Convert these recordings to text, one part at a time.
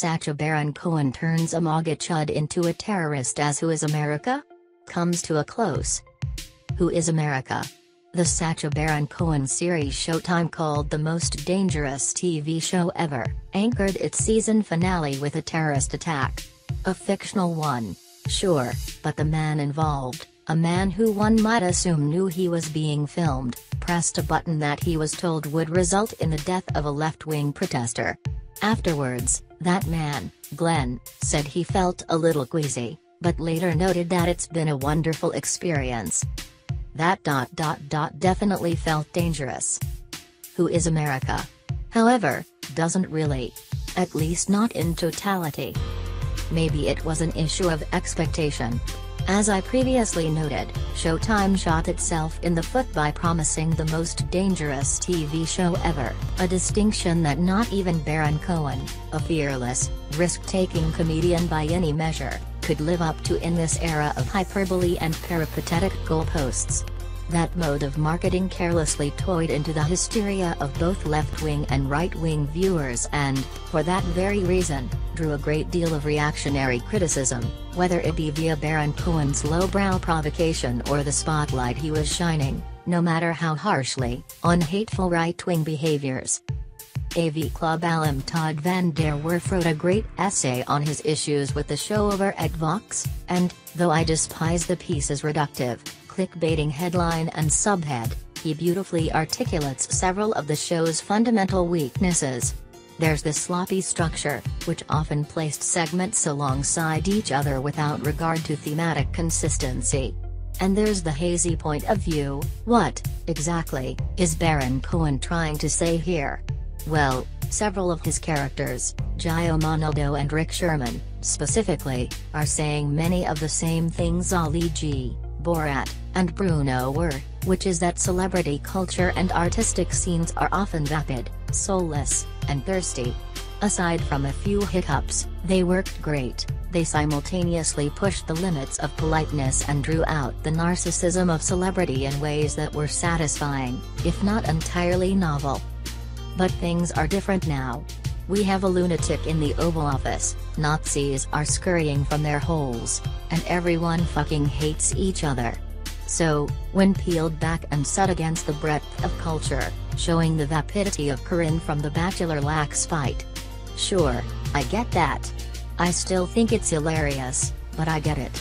Sacha Baron Cohen turns a MAGA chud into a terrorist as Who is America? Comes to a close. Who is America? The Sacha Baron Cohen series Showtime called the most dangerous TV show ever, anchored its season finale with a terrorist attack. A fictional one, sure, but the man involved, a man who one might assume knew he was being filmed, pressed a button that he was told would result in the death of a left-wing protester. Afterwards, that man, Glenn, said he felt a little queasy, but later noted that it's been a wonderful experience. That definitely felt dangerous. Who is America? However, doesn't really. At least not in totality. Maybe it was an issue of expectation. As I previously noted, Showtime shot itself in the foot by promising the most dangerous TV show ever, a distinction that not even Baron Cohen, a fearless, risk-taking comedian by any measure, could live up to in this era of hyperbole and peripatetic goalposts. That mode of marketing carelessly toyed into the hysteria of both left-wing and right-wing viewers and, for that very reason, drew a great deal of reactionary criticism, whether it be via Baron Cohen's lowbrow provocation or the spotlight he was shining, no matter how harshly, on hateful right-wing behaviors. AV Club alum Todd van der Werf wrote a great essay on his issues with the show over at Vox, and, though I despise the piece's reductive, clickbaiting headline and subhead, he beautifully articulates several of the show's fundamental weaknesses. There's the sloppy structure, which often placed segments alongside each other without regard to thematic consistency. And there's the hazy point of view. What, exactly, is Baron Cohen trying to say here? Well, several of his characters, Gio Monaldo and Rick Sherman, specifically, are saying many of the same things Ali G, Borat, and Bruno were, which is that celebrity culture and artistic scenes are often vapid, soulless, and thirsty. Aside from a few hiccups, they worked great. They simultaneously pushed the limits of politeness and drew out the narcissism of celebrity in ways that were satisfying, if not entirely novel. But things are different now. We have a lunatic in the Oval Office, Nazis are scurrying from their holes, and everyone fucking hates each other. So, when peeled back and set against the breadth of culture, showing the vapidity of Corinne from The Bachelor lacks fight. Sure, I get that. I still think it's hilarious, but I get it.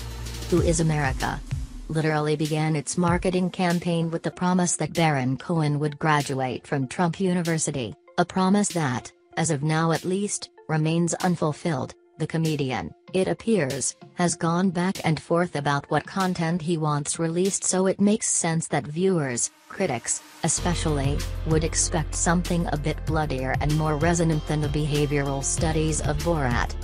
Who is America? Literally began its marketing campaign with the promise that Baron Cohen would graduate from Trump University, a promise that, as of now at least, remains unfulfilled. The comedian, it appears, has gone back and forth about what content he wants released, so it makes sense that viewers, critics, especially, would expect something a bit bloodier and more resonant than the behavioral studies of Borat.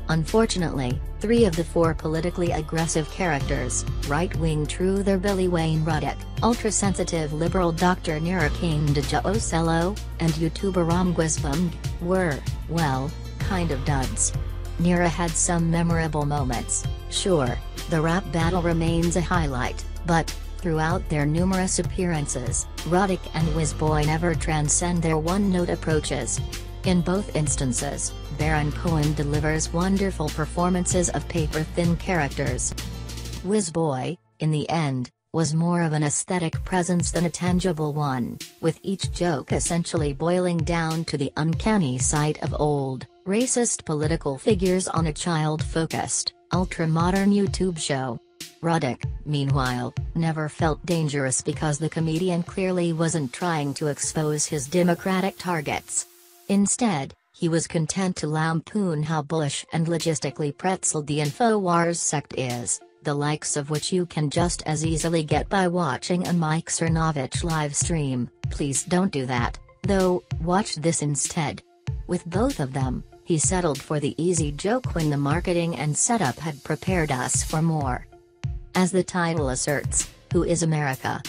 Unfortunately, 3 of the 4 politically aggressive characters, right-wing truther Billy Wayne Ruddock, ultra-sensitive liberal Dr. Nirakin Dejaocello, and YouTuber Ramgwizbum, were, well, kind of duds. Nira had some memorable moments, sure, the rap battle remains a highlight, but, throughout their numerous appearances, Ruddock and Wizboy never transcend their one-note approaches. In both instances, Baron Cohen delivers wonderful performances of paper-thin characters. Wizboy, in the end, was more of an aesthetic presence than a tangible one, with each joke essentially boiling down to the uncanny sight of old, racist political figures on a child-focused, ultra-modern YouTube show. Ruddock, meanwhile, never felt dangerous because the comedian clearly wasn't trying to expose his Democratic targets. Instead, he was content to lampoon how bullish and logistically pretzeled the InfoWars sect is, the likes of which you can just as easily get by watching a Mike Cernovich live stream. Please don't do that, though, watch this instead. With both of them, he settled for the easy joke when the marketing and setup had prepared us for more. As the title asserts, Who is America?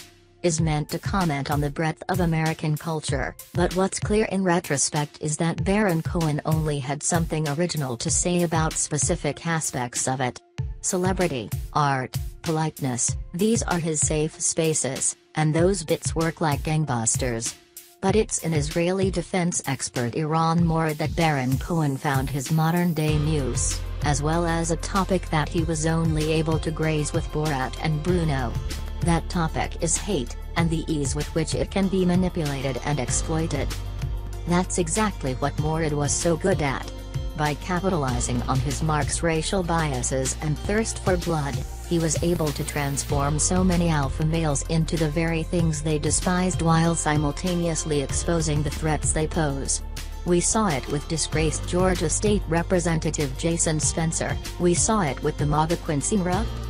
Is meant to comment on the breadth of American culture, but what's clear in retrospect is that Baron Cohen only had something original to say about specific aspects of it. Celebrity, art, politeness, these are his safe spaces, and those bits work like gangbusters. But it's an Israeli defense expert Iran Morad that Baron Cohen found his modern-day muse, as well as a topic that he was only able to graze with Borat and Bruno. That topic is hate, and the ease with which it can be manipulated and exploited. That's exactly what Morad was so good at. By capitalizing on his Marx's racial biases and thirst for blood, he was able to transform so many alpha males into the very things they despised while simultaneously exposing the threats they pose. We saw it with disgraced Georgia State Representative Jason Spencer, we saw it with the MAGA Quincy,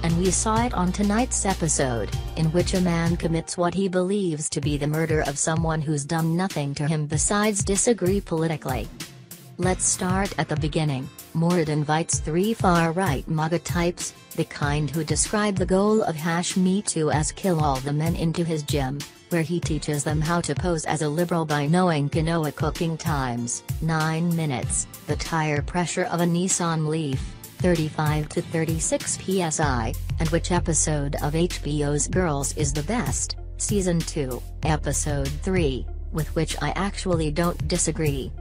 and we saw it on tonight's episode, in which a man commits what he believes to be the murder of someone who's done nothing to him besides disagree politically. Let's start at the beginning. Morad invites 3 far-right MAGA types, the kind who describe the goal of #MeToo as kill all the men, into his gym, where he teaches them how to pose as a liberal by knowing quinoa cooking times, 9 minutes, the tire pressure of a Nissan Leaf, 35 to 36 psi, and which episode of HBO's Girls is the best, Season 2, Episode 3, with which I actually don't disagree.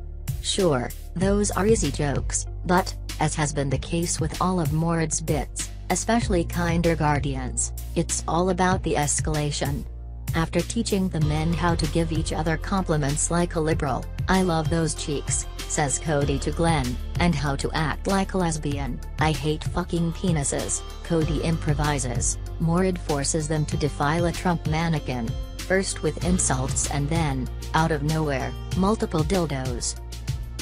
Sure, those are easy jokes, but, as has been the case with all of Morad's bits, especially Kinder Guardians, it's all about the escalation. After teaching the men how to give each other compliments like a liberal, "I love those cheeks," says Cody to Glenn, and how to act like a lesbian, "I hate fucking penises," Cody improvises. Morad forces them to defile a Trump mannequin, first with insults and then, out of nowhere, multiple dildos.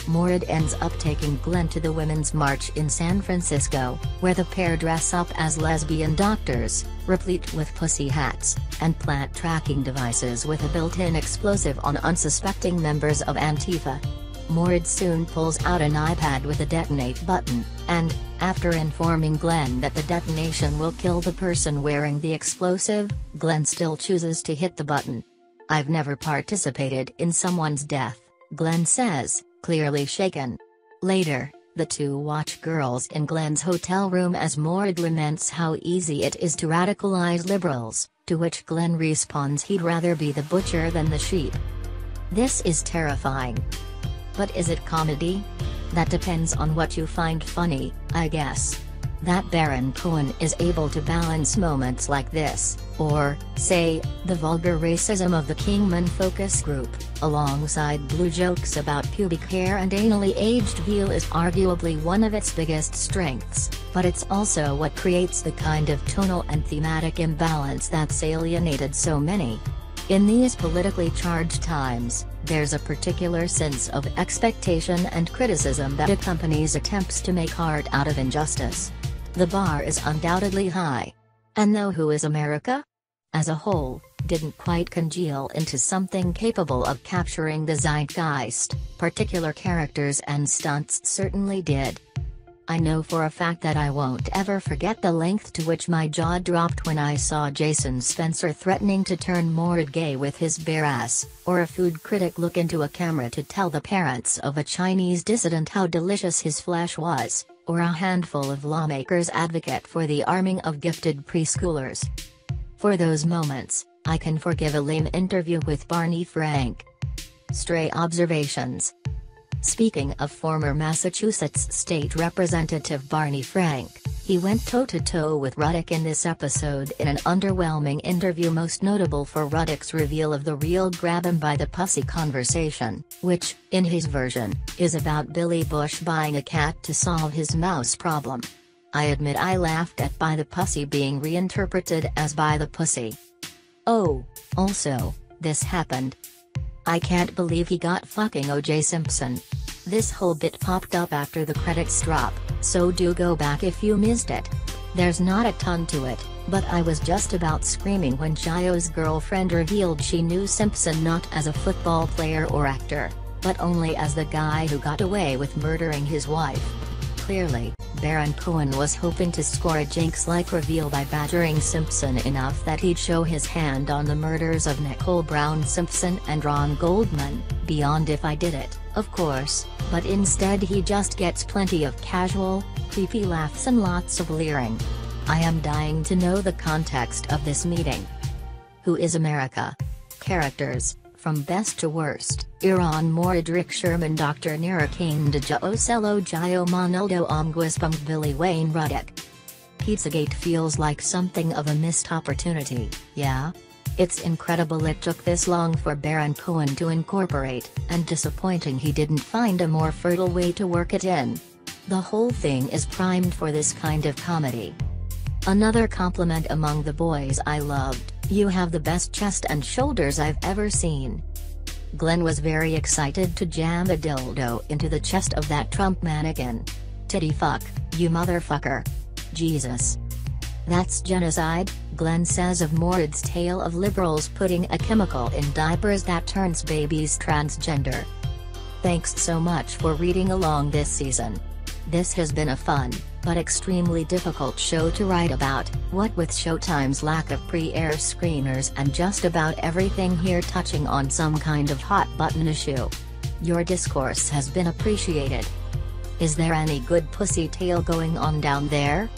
Morad ends up taking Glenn to the Women's March in San Francisco, where the pair dress up as lesbian doctors, replete with pussy hats, and plant tracking devices with a built-in explosive on unsuspecting members of Antifa. Morad soon pulls out an iPad with a detonate button, and, after informing Glenn that the detonation will kill the person wearing the explosive, Glenn still chooses to hit the button. "I've never participated in someone's death," Glenn says, clearly shaken. Later, the two watch Girls in Glenn's hotel room as Morad laments how easy it is to radicalize liberals, to which Glenn responds he'd rather be the butcher than the sheep. This is terrifying. But is it comedy? That depends on what you find funny, I guess. That Baron Cohen is able to balance moments like this, or, say, the vulgar racism of the Kingman focus group, alongside blue jokes about pubic hair and anally aged veal is arguably one of its biggest strengths, but it's also what creates the kind of tonal and thematic imbalance that's alienated so many. In these politically charged times, there's a particular sense of expectation and criticism that accompanies attempts to make art out of injustice. The bar is undoubtedly high. And though Who is America? As a whole, didn't quite congeal into something capable of capturing the zeitgeist, particular characters and stunts certainly did. I know for a fact that I won't ever forget the length to which my jaw dropped when I saw Jason Spencer threatening to turn Morad gay with his bare ass, or a food critic look into a camera to tell the parents of a Chinese dissident how delicious his flesh was, or a handful of lawmakers advocate for the arming of gifted preschoolers. For those moments, I can forgive a lame interview with Barney Frank. Stray observations. Speaking of former Massachusetts State Representative Barney Frank, he went toe-to-toe with Ruddock in this episode in an underwhelming interview, most notable for Ruddock's reveal of the real grab-him-by-the-pussy conversation, which, in his version, is about Billy Bush buying a cat to solve his mouse problem. I admit I laughed at "by the pussy" being reinterpreted as "by the pussy." Oh, also, this happened. I can't believe he got fucking O.J. Simpson. This whole bit popped up after the credits drop, so do go back if you missed it. There's not a ton to it, but I was just about screaming when Chio's girlfriend revealed she knew Simpson not as a football player or actor, but only as the guy who got away with murdering his wife. Clearly, Baron Cohen was hoping to score a Jinx-like reveal by badgering Simpson enough that he'd show his hand on the murders of Nicole Brown Simpson and Ron Goldman, beyond "if I did it," of course, but instead he just gets plenty of casual, creepy laughs and lots of leering. I am dying to know the context of this meeting. Who is America? Characters, From best to worst, Iran Moradrik Sherman Dr. Nirakin Djo Selo Gio Monaldo Omguispum Billy Wayne Ruddick. Pizzagate feels like something of a missed opportunity, yeah? It's incredible it took this long for Baron Cohen to incorporate, and disappointing he didn't find a more fertile way to work it in. The whole thing is primed for this kind of comedy. Another compliment among the boys I loved: "You have the best chest and shoulders I've ever seen." Glenn was very excited to jam a dildo into the chest of that Trump mannequin. "Titty fuck, you motherfucker. Jesus. That's genocide," Glenn says of Morad's tale of liberals putting a chemical in diapers that turns babies transgender. Thanks so much for reading along this season. This has been a fun, but extremely difficult show to write about, what with Showtime's lack of pre-air screeners and just about everything here touching on some kind of hot-button issue. Your discourse has been appreciated. Is there any good pussy tale going on down there?